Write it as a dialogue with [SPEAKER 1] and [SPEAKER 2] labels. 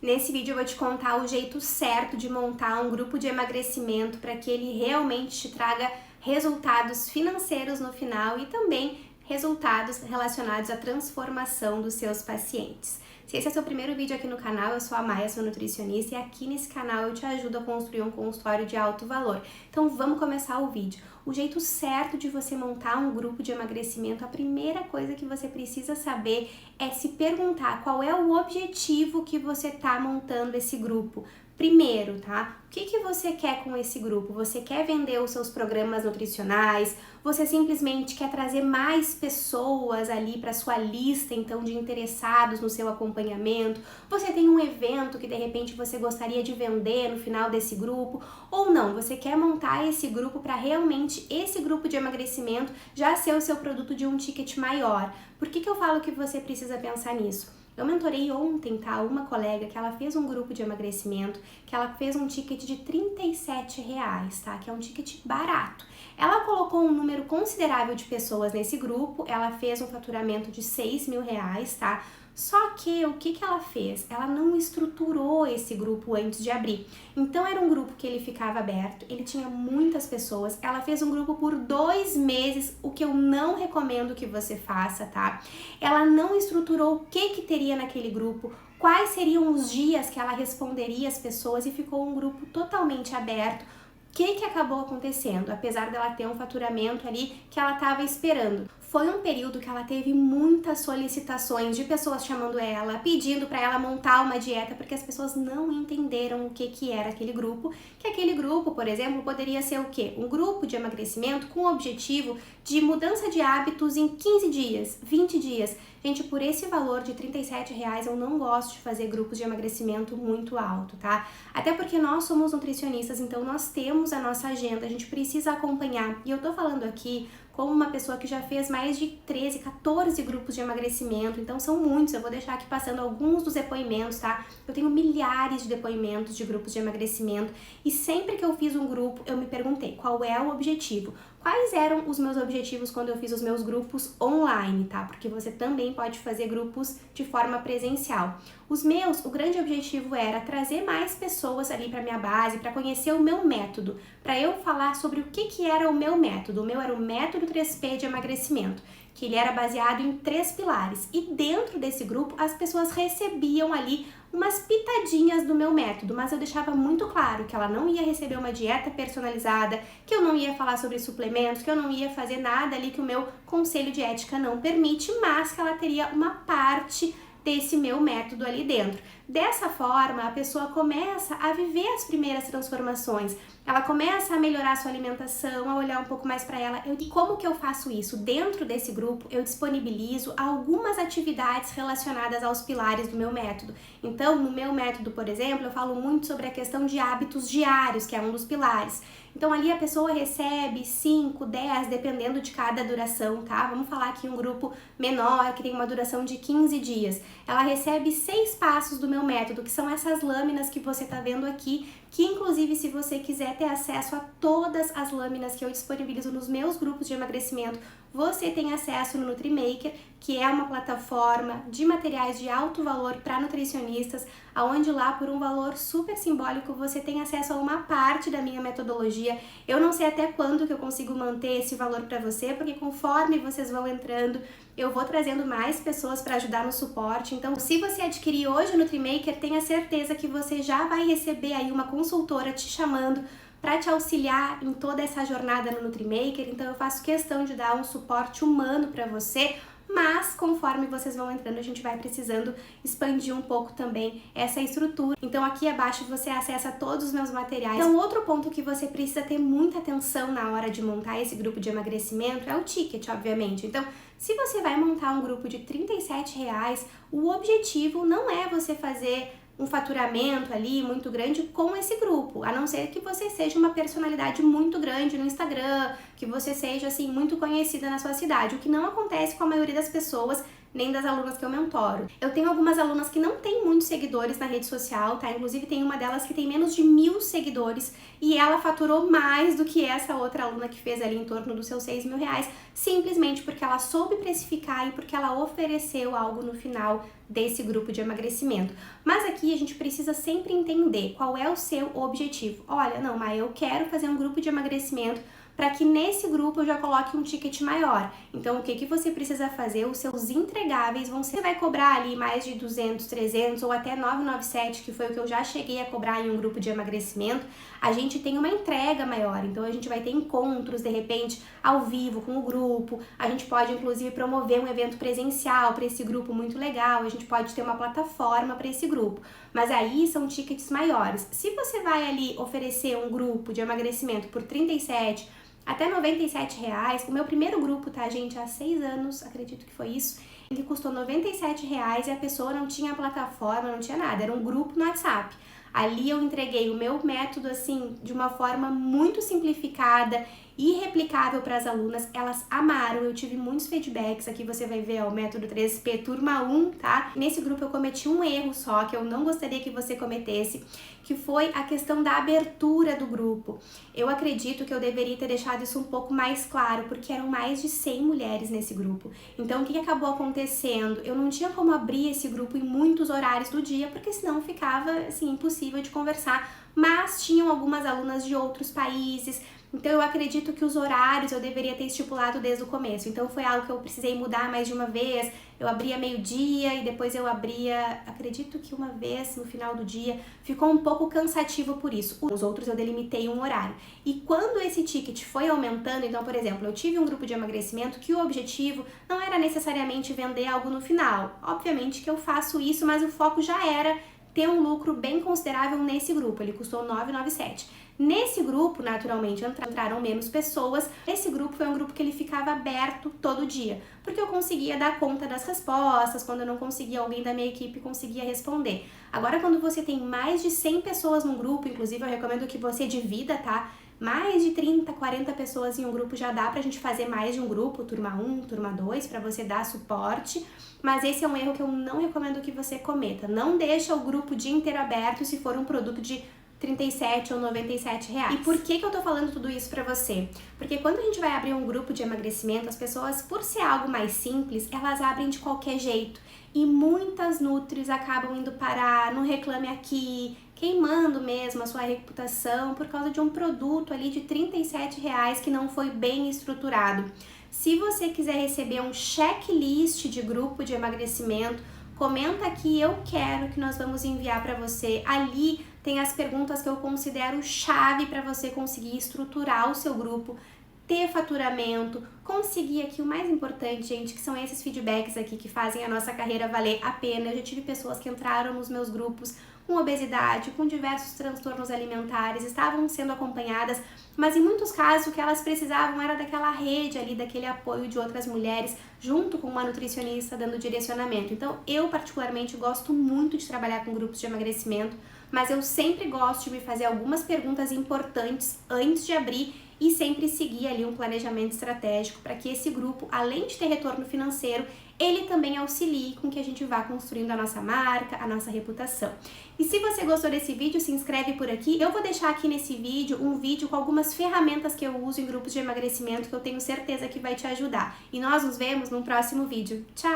[SPEAKER 1] Nesse vídeo eu vou te contar o jeito certo de montar um grupo de emagrecimento para que ele realmente te traga resultados financeiros no final e também resultados relacionados à transformação dos seus pacientes. Se esse é o seu primeiro vídeo aqui no canal, eu sou a Maia, sou nutricionista e aqui nesse canal eu te ajudo a construir um consultório de alto valor. Então vamos começar o vídeo. O jeito certo de você montar um grupo de emagrecimento, a primeira coisa que você precisa saber é se perguntar qual é o objetivo que você está montando esse grupo. Primeiro, tá? O que você quer com esse grupo? Você quer vender os seus programas nutricionais? Você simplesmente quer trazer mais pessoas ali para sua lista, então, de interessados no seu acompanhamento? Você tem um evento que de repente você gostaria de vender no final desse grupo? Ou não, você quer montar esse grupo para realmente esse grupo de emagrecimento já ser o seu produto de um ticket maior? Por que eu falo que você precisa pensar nisso? Eu mentorei ontem, tá, uma colega que ela fez um grupo de emagrecimento, que ela fez um ticket de R$37, tá, que é um ticket barato. Ela colocou um número considerável de pessoas nesse grupo, ela fez um faturamento de R$6.000, tá? Só que o que ela fez? Ela não estruturou esse grupo antes de abrir. Então era um grupo que ele ficava aberto, ele tinha muitas pessoas, ela fez um grupo por 2 meses, o que eu não recomendo que você faça, tá? Ela não estruturou o que teria naquele grupo, quais seriam os dias que ela responderia às pessoas e ficou um grupo totalmente aberto. O que acabou acontecendo? Apesar dela ter um faturamento ali que ela estava esperando. Foi um período que ela teve muitas solicitações de pessoas chamando ela, pedindo para ela montar uma dieta, porque as pessoas não entenderam o que era aquele grupo. Que aquele grupo, por exemplo, poderia ser o quê? Um grupo de emagrecimento com o objetivo de mudança de hábitos em 15 dias, 20 dias. Gente, por esse valor de R$37 eu não gosto de fazer grupos de emagrecimento muito alto, tá? Até porque nós somos nutricionistas, então nós temos a nossa agenda, a gente precisa acompanhar. E eu tô falando aqui como uma pessoa que já fez mais de 13, 14 grupos de emagrecimento, então são muitos, eu vou deixar aqui passando alguns dos depoimentos, tá? Eu tenho milhares de depoimentos de grupos de emagrecimento e sempre que eu fiz um grupo, eu me perguntei qual é o objetivo. Quais eram os meus objetivos quando eu fiz os meus grupos online, tá? Porque você também pode fazer grupos de forma presencial. Os meus, o grande objetivo era trazer mais pessoas ali para minha base, para conhecer o meu método, para eu falar sobre o que era o meu método. O meu era o método 3P de emagrecimento, que ele era baseado em 3 pilares. E dentro desse grupo, as pessoas recebiam ali umas pitadinhas do meu método, mas eu deixava muito claro que ela não ia receber uma dieta personalizada, que eu não ia falar sobre suplementos, que eu não ia fazer nada ali que o meu conselho de ética não permite, mas que ela teria uma parte desse meu método ali dentro. Dessa forma, a pessoa começa a viver as primeiras transformações. Ela começa a melhorar a sua alimentação, a olhar um pouco mais para ela. E como que eu faço isso? Dentro desse grupo, eu disponibilizo algumas atividades relacionadas aos pilares do meu método. Então, no meu método, por exemplo, eu falo muito sobre a questão de hábitos diários, que é um dos pilares. Então, ali a pessoa recebe 5, 10, dependendo de cada duração, tá? Vamos falar aqui um grupo menor, que tem uma duração de 15 dias. Ela recebe 6 passos do meu método, que são essas lâminas que você tá vendo aqui, que inclusive se você quiser ter acesso a todas as lâminas que eu disponibilizo nos meus grupos de emagrecimento, você tem acesso no NutriMaker, que é uma plataforma de materiais de alto valor para nutricionistas, aonde lá por um valor super simbólico você tem acesso a uma parte da minha metodologia. Eu não sei até quando que eu consigo manter esse valor para você, porque conforme vocês vão entrando, eu vou trazendo mais pessoas para ajudar no suporte. Então, se você adquirir hoje o NutriMaker, tenha certeza que você já vai receber aí uma consultora te chamando para te auxiliar em toda essa jornada no NutriMaker. Então eu faço questão de dar um suporte humano para você, mas conforme vocês vão entrando, a gente vai precisando expandir um pouco também essa estrutura. Então aqui abaixo você acessa todos os meus materiais. Então outro ponto que você precisa ter muita atenção na hora de montar esse grupo de emagrecimento é o ticket, obviamente. Então, se você vai montar um grupo de R$37, o objetivo não é você fazer um faturamento ali muito grande com esse grupo, a não ser que você seja uma personalidade muito grande no Instagram, que você seja assim muito conhecida na sua cidade, o que não acontece com a maioria das pessoas nem das alunas que eu mentoro. Eu tenho algumas alunas que não têm muitos seguidores na rede social, tá? Inclusive tem uma delas que tem menos de 1.000 seguidores e ela faturou mais do que essa outra aluna que fez ali em torno dos seus 6 mil reais, simplesmente porque ela soube precificar e porque ela ofereceu algo no final desse grupo de emagrecimento. Mas aqui a gente precisa sempre entender qual é o seu objetivo. Olha, não, mas eu quero fazer um grupo de emagrecimento para que nesse grupo eu já coloque um ticket maior. Então, o que você precisa fazer? Os seus entregáveis você vai cobrar ali mais de 200, 300 ou até 997, que foi o que eu já cheguei a cobrar em um grupo de emagrecimento. A gente tem uma entrega maior, então a gente vai ter encontros, de repente, ao vivo com o grupo. A gente pode, inclusive, promover um evento presencial para esse grupo muito legal. A gente pode ter uma plataforma para esse grupo. Mas aí são tickets maiores. Se você vai ali oferecer um grupo de emagrecimento por 37 até 97 reais, o meu primeiro grupo, tá, gente, há 6 anos, acredito que foi isso, ele custou 97 reais e a pessoa não tinha plataforma, não tinha nada, era um grupo no WhatsApp. Ali eu entreguei o meu método, assim, de uma forma muito simplificada e replicável para as alunas, elas amaram, eu tive muitos feedbacks, aqui você vai ver ó, o método 3P turma 1, tá? Nesse grupo eu cometi um erro só, que eu não gostaria que você cometesse, que foi a questão da abertura do grupo. Eu acredito que eu deveria ter deixado isso um pouco mais claro, porque eram mais de 100 mulheres nesse grupo. Então o que acabou acontecendo? Eu não tinha como abrir esse grupo em muitos horários do dia, porque senão ficava, assim, impossível de conversar, mas tinham algumas alunas de outros países. Então eu acredito que os horários eu deveria ter estipulado desde o começo. Então foi algo que eu precisei mudar mais de uma vez. Eu abria meio-dia e depois eu abria, acredito que uma vez no final do dia. Ficou um pouco cansativo por isso. Os outros eu delimitei um horário. E quando esse ticket foi aumentando, então, por exemplo, eu tive um grupo de emagrecimento que o objetivo não era necessariamente vender algo no final. Obviamente que eu faço isso, mas o foco já era ter um lucro bem considerável nesse grupo. Ele custou 997. Nesse grupo, naturalmente, entraram menos pessoas. Esse grupo foi um grupo que ele ficava aberto todo dia, porque eu conseguia dar conta das respostas, quando eu não conseguia, alguém da minha equipe conseguia responder. Agora, quando você tem mais de 100 pessoas num grupo, inclusive eu recomendo que você divida, tá? Mais de 30, 40 pessoas em um grupo já dá pra gente fazer mais de um grupo, turma 1, turma 2, pra você dar suporte. Mas esse é um erro que eu não recomendo que você cometa. Não deixa o grupo o dia inteiro aberto se for um produto de 37 ou 97 reais. E por que eu tô falando tudo isso pra você? Porque quando a gente vai abrir um grupo de emagrecimento, as pessoas, por ser algo mais simples, elas abrem de qualquer jeito. E muitas nutris acabam indo parar no Reclame Aqui, queimando mesmo a sua reputação por causa de um produto ali de 37 reais que não foi bem estruturado. Se você quiser receber um checklist de grupo de emagrecimento, comenta aqui, eu quero, que nós vamos enviar para você. Ali tem as perguntas que eu considero chave para você conseguir estruturar o seu grupo, ter faturamento, conseguir aqui o mais importante, gente, que são esses feedbacks aqui que fazem a nossa carreira valer a pena. Eu já tive pessoas que entraram nos meus grupos com obesidade, com diversos transtornos alimentares, estavam sendo acompanhadas, mas em muitos casos o que elas precisavam era daquela rede ali, daquele apoio de outras mulheres, junto com uma nutricionista dando direcionamento. Então, eu particularmente gosto muito de trabalhar com grupos de emagrecimento, mas eu sempre gosto de me fazer algumas perguntas importantes antes de abrir e sempre seguir ali um planejamento estratégico para que esse grupo, além de ter retorno financeiro, ele também auxilie com que a gente vá construindo a nossa marca, a nossa reputação. E se você gostou desse vídeo, se inscreve por aqui. Eu vou deixar aqui nesse vídeo um vídeo com algumas ferramentas que eu uso em grupos de emagrecimento que eu tenho certeza que vai te ajudar. E nós nos vemos no próximo vídeo. Tchau!